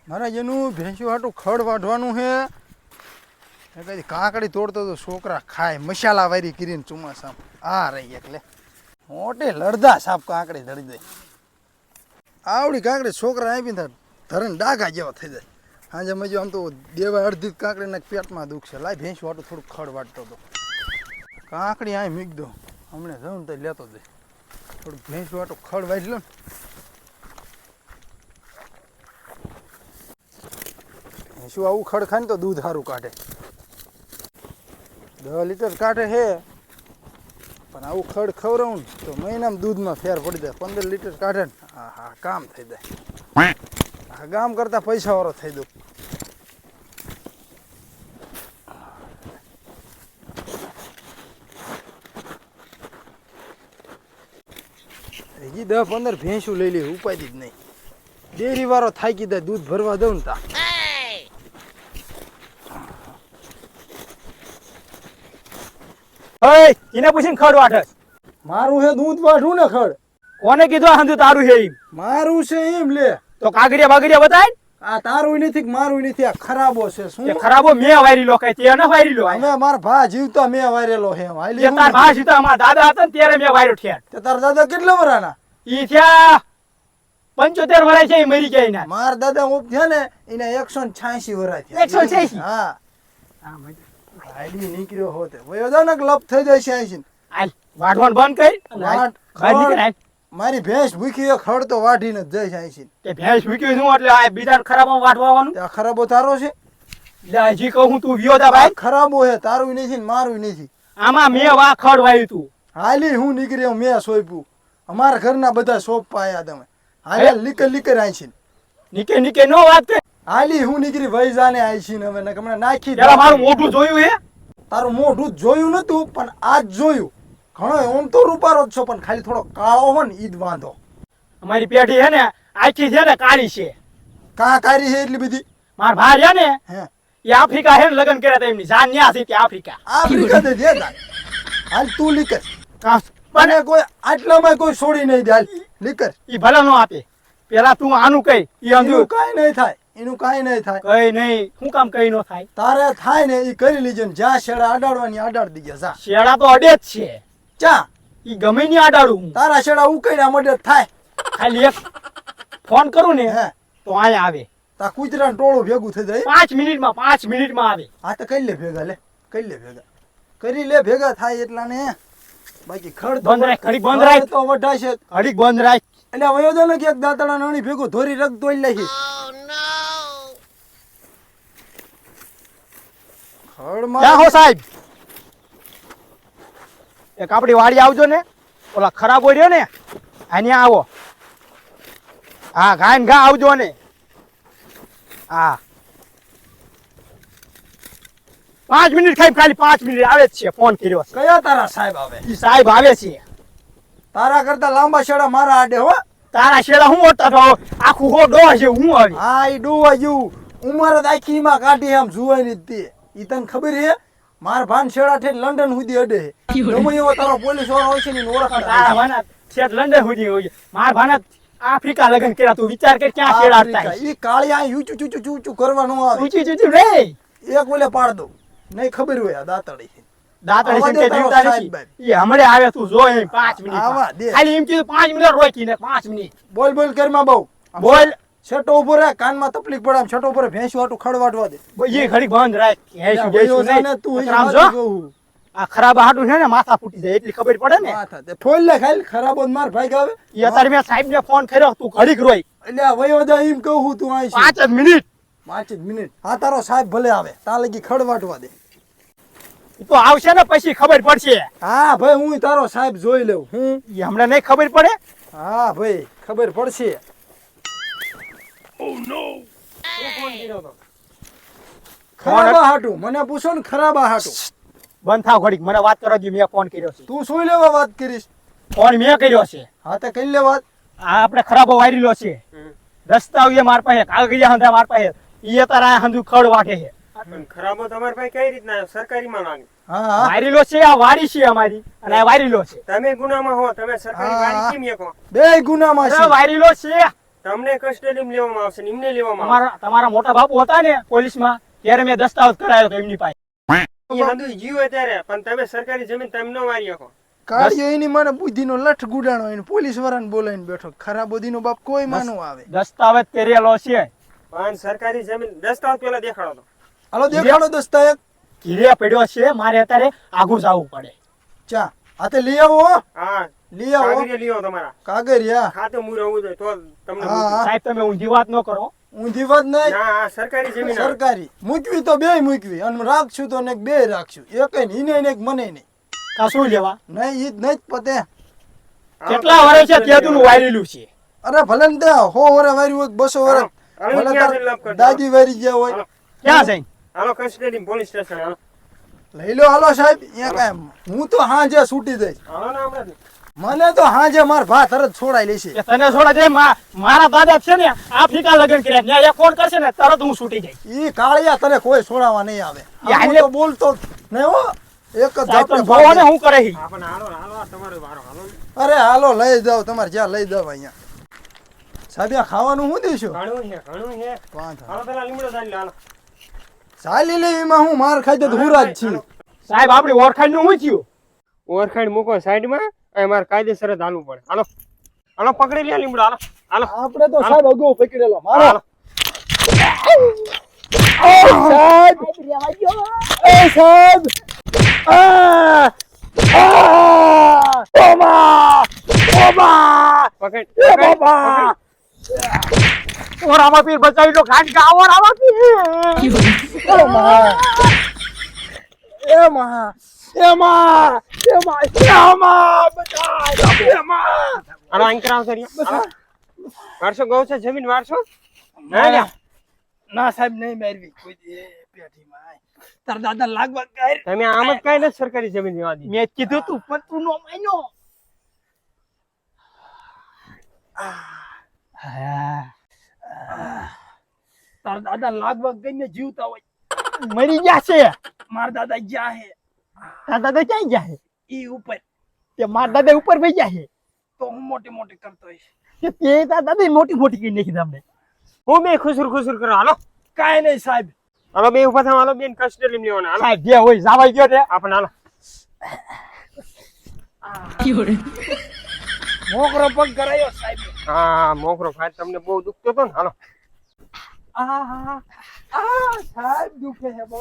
મારા જેનું ભેંસું હાટું ખડ વાઢવાનું છે કઈ કાંકડી તોડતો તો છોકરા ખાય મસાલા વારી કરીને ચોમાસામાં આ રહી એટલે મોટે લડધા સાપ કાંકડી ધરી દે આવડી કાંકડી છોકરા આપીને ધરણ ડાઘા જેવા થઈ જાય હાજે મજો આમ તો દેવા અડધી કાંકડીના પેટમાં દુખ છે લાય ભેંસું હાટું થોડુંક ખડ વાટતો હતો કાંકડી અહીં મીક દો હમણાં જવું તો લેતો દે થોડુંક ભેંસું હાટું ખડ વાટી લો ને શું આવું ખડ ખાય ને તો દૂધ સારું કાઢે 10 લીટર કાઢે છે પણ આવું ખડ ખવડાવું ને તો મહિનામાં દૂધમાં ફેર પડી જાય 15 લીટર કાઢે ને હા કામ થઈ જાય આ ગામ કરતા પૈસાવાળો થઈ દઉં હજી 10-15 ભેંસું લઈ લે ઉપાય જ નહીં ડેરી વાળો થાકી દે દૂધ ભરવા દઉં ને તા એને પૂછીને ખડ વાટસ મારું છે દૂધ વાઢું ને ખડ કોને કીધું આ હંધુ તારું છે એમ મારું છે એમ લે તો કાગડિયા બાગડિયા બતાય આ તારું નથી કે મારું નથી આ ખરાબો છે શું એ ખરાબો મેં વાયરી લો કઈ તે ન વાયરી લો અમે મારા ભા જીવતા મેં વાયરેલો છે એમ હાલી તાર ભા સીતા અમારા દાદા હતા ને ત્યારે મેં વાયરો ઠેર તે તારા દાદા કેટલા વરાના ઈ થયા 75 વર્ષ છે એ મરી ગયા ના મારા દાદા ઉપ થયા ને એને 186 વર્ષ થયા 186 હા આઈડી નીકળ્યો હોતે વયો જા ને લપ થઈ જાય છે આઈસી આલ વાઢવાનું બંધ કરી વાટ મારી ભેંસ ભૂખી એક ખડ તો વાઢીને જ જાય છે આઈસી તે ભેંસ મૂક્યું શું એટલે આ બીજા ખરાબમાં વાઢવાનું આ ખરાબો તારો છે લે જી કહું તું વિયો દા ભાઈ ખરાબો હે તારું નથી ને મારું નથી આમાં મેં વા ખડ વાયું તું હાલી હું નીકળ્યો મેં સોંપ્યું અમારા ઘરના બધા સોપ પાયા તમે હાલ લીકર આઈસી નીકે નો વાત કર હાલી હું નીકળી વહી જાને આઈસી ને હવે ને હમણાં નાખી પેલા મારું મોઢું જોયું હે તારું મોઢું જોયું નતું પણ આજ જોયું ઘણો ઓમ તો રૂપારો જ છો પણ ખાલી થોડો કાળો હોય ને ઈદ વાંધો અમારી પેઢી હે ને આખી છે ને કાળી છે કા કારી છે એટલી બધી માર ભાઈ છે ને હે એ આફ્રિકા હે ને લગ્ન કર્યા હતા એમની જાન ન્યા છે તે આફ્રિકા દે દે હાલ તું લીકર કાં મને કોઈ આટલામાં કોઈ છોડી નહીં દે હાલ લીકર ઈ ભલે નો આપે પેલા તું આનું કઈ ઈ એનું સમજુ કાઈ નહીં થાય એનું કાઈ નહીં થાય કઈ નહીં શું કામ કઈ નો થાય તારે થાય ને એ કરી લીજે ને જ્યાં શેડા અડાડવાની અડાડી દીજે જા શેડા તો અડે જ છે ચા ઈ ગમે ની આડાડું હું તારા શેડા ઉકળ્યા મડે થાય ખાલી એક ફોન કરું ને હે તો અહીંયા આવે તા કૂતરા ટોળું ભેગું થઈ જાય 5 મિનિટમાં આવે હા તો કરી લે ભેગા લે કરી લે ભેગા કરી લે ભેગા થાય એટલા ને બાકી ખડ બંધ રાખ ઘડીક બંધ રાખ તો વઢાશે ઘડીક બંધ રાખ એટલે વયો દો ને કે એક દાંતડા નાની ભેગું ધોરી રગ તોડી લેખી ક્યાં હો સાહેબ એક આપડી વાડી આવજો ને ઓલા ખરાબ હોય રહ્યો ને અહીંયા આવો હા ઘા ને ઘા આવજો ને હા 5 મિનિટ ખાલી 5 મિનિટ આવે જ છે ફોન કર્યો છે કયા તારા સાહેબ આવે ઈ સાહેબ આવે છે તારા કરતા લાંબા શેડા મારા આડે હો તારા શેડા હું ઓટા તો આખું હો ડો છે હું આવી હા ઈ ડોવા જેવું ઉંમર જ આખી માં કાઢી આમ જુવાય ની તે ઈ તને ખબર હે માર ભાન શેડા ઠેઠ લંડન સુધી અડે ગમે એવો તારો પોલીસ વાળો હોય છે ને ઓળખ તારા ભાના શેઠ લંડન સુધી હોય માર ભાના આફ્રિકા લગન કર્યા તું વિચાર કર ક્યાં શેડા અડતા ઈ કાળિયા યુચુ ચુચુ ચુચુ કરવાનું આવે ઊંચી ચૂચી રે એક ઓલે પાડ દો નહીં ખબર હોય આ દાતડી દાતડી સંકે જીવતા નથી ઈ હમણે આવે તું જો એમ 5 મિનિટ આવા દે ખાલી એમ કીધું 5 મિનિટ રોકીને 5 મિનિટ બોલ બોલ કરમાં બહુ બોલ છેટો ઉભો રહે કાનમાં તકલીફ પડે આમ છેટો ઉભો રહે ભેંસું હાટું ખડવાડવા દે એ ઘડી બંધ રાખ હેસું વયો બેસું જા ને નહીં તું આમ જો આ ખરાબ હાટું છે ને માથા ફૂટી જાય એટલી ખબર પડે ને માથા તે ફોન લે ખાલી ખરાબ જ માર ભાઈ ગાવે ઈ અત્યારે મેં સાહેબ ને ફોન કર્યો તું ઘડીક રોઈ એટલે આ વયો જા એમ કહું તું આઈ 5 મિનિટ 5 મિનિટ હા તારો સાહેબ ભલે આવે તા લગી ખડવાડવા દે ઈ તો આવશે ને પછી ખબર પડશે હા ભાઈ હું તારો સાહેબ જોઈ લઉં હું ઈ હમણાં નહીં ખબર પડે હા ભાઈ ખબર પડશે ખરાબા હાટું મને પૂછો ને ખરાબા હાટું બંધ થાવ ઘડીક મને વાત કરવા દે મેં ફોન કર્યો છે તું શું લેવા વાત કરીશ ફોન મેં કર્યો છે હા તો કઈ લે વાત આ આપણે ખરાબો વાયરેલો છે રસ્તા એ માર પાસે કાગળિયા હંધા માર પાસે ઈ તારા હંધુ ખડ વાટે છે ખરાબો તમારે ભાઈ કઈ રીતના સરકારી માં માંગે હા હા વાયરેલો છે આ વાડી છે અમારી અને આ વાયરેલો છે તમે ગુનામાં હો તમે સરકારી વાડી કેમ એકો બે ગુનામાં અરે છે વાયરેલો છે તમને કસ્ટડીમાં લેવામાં આવશે ને એમને લેવામાં તમારા મોટા બાપુ હતા ને પોલીસમાં ત્યારે મેં દસ્તાવેજ કરાયો તો એમની પાસે. આવશે એ હંધુય જીવ હોય ત્યારે પણ તમે સરકારી જમીન તમે ન વારી શકો. કાળિયો એની મને બુદ્ધિનો લઠ ગુડાણો એને પોલીસ વાળાને બોલાવીને બેઠો. ખરા બુદ્ધિનો બાપ કોઈ માનો આવે. દસ્તાવેજ કરેલો છે. પણ સરકારી જમીન દસ્તાવેજ પેલા દેખાડો તો. હાલો દેખાડો દસ્તાવેજ. ઘીરે પડ્યો છે મારે અત્યારે આગું જવું પડે. ચા હાથે લઈ આવો હો. હા લઈ આવો કાગળિયા લઈ આવો તમારા કાગરિયા. ખાતું મૂળ હોવું જોઈએ તો તમને હા, હા. સાહેબ તમે ઊંધી વાત ન કરો. ઊંધી વાત નહીં. ના આ સરકારી જમીન આવે. સરકારી મૂકવી તો બે મૂકવી અને રાખશું તો ને બે રાખશું. એક ઈને ને એક મને નહીં. કા શું લેવા? નહીં ઈ જ નહીં જ પતે. કેટલા વર્ષ છે તેદુનું વાયરેલું છે. અરે ભલે ને ત્યાં 100 વર્ષ વાર્યું હોય 200 વર્ષ હાલો, ભલે ક્યાં તાર જઈને લાભ કરજો? દાદી વારી ગયા હોય. હાલો. ક્યાં જઈને? હાલો કસ્ટડી પોલીસ સ્ટેશન હાલો. લઈ લો હાલો સાહેબ. અહીંયા કાંઈ હું તો હાંજે છૂટી જઈશ. હાલો ને હમણાં જ. મને તો હાંજે માર ભા તરત છોડાઈ લેશે. કે તને છોડા દે મારા દાદા છે ને આ ફીકા લગન કર્યા ત્યાં એક ફોન કરશે ને તરત હું છૂટી જઈશ. ઈ કાળિયા તને કોઈ છોડાવવા નહીં આવે. ઈ હું હાલે- તો બોલતો જ નહીં હો. એક જ સાહેબ તમે ઝાપટે જોવો ને ભાગી. હું કરે છે. હા પણ હાલો હાલો આ તમારો વારો હાલો ને. અરે હાલો લઈ જાવ તમારે જ્યાં લઈ જાવ અહીંયા. સાહેબ આ ખાવાનું શું દઈશું? ઘણું છે હાલો પેલા લીમડો ચાલી લો, હાલો. ચાલી લેવીમાં હું માર ખાઈ દે તો હુરા જ છીએ. સાહેબ આપણી ઓળખાણ નું શું થયું? ઓરખાણ મૂકો સાઈડમાં અને મારે કાયદેસર જ હાલવું પડે. હાલો હાલો પકડી લે લીમડો હાલો હાલો આપણે તો સાહેબ અગાઉ પકડેલો મારો. હાલો. સાહેબ એ સાહેબ પકડ એ બાબા ઓરામાં પીર બચાવી લો ખાન કા ઓરામાં પીર એમાં હાલો અહીં કરાવ કરી વારસો ગૌ છે જમીન વારસો ના સાહેબ નહીં મેળવી કોઈ દી પેઢીમાં તાર દાદા લાગવા કર. તમે આમ જ કઈ નથી સરકારી જમીન લેવા દી. મેં કીધું તું પણ તું નો માન્યો તાર દાદા લાગવા કરીને જીવતા હોય. મરી ગયા છે. માર દાદા જ્યાં હે તારા દાદા ક્યાં ગયા છે? ઈ ઉપર તે મારા દાદા ઉપર વહી ગયા છે. તો હું મોટી મોટી કરતો હોઈશ. કે તે તારા દાદા મોટી મોટી કરી નાખી તમને. હું બે ખુસુર કરો હાલો કાંઈ નહીં સાહેબ. હાલો બે ઉભા થાવ હાલો બેન કસ્ટડી લેવાના હાલો સાહેબ જે હોય જાવાઈ ગયો ને આપણ હાલો મોકરો પગ કરાયો સાહેબ. હા મોકરો ભાઈ તમને બહુ દુખતો હતો ને હાલો સાહેબ દુખે છે બહુ.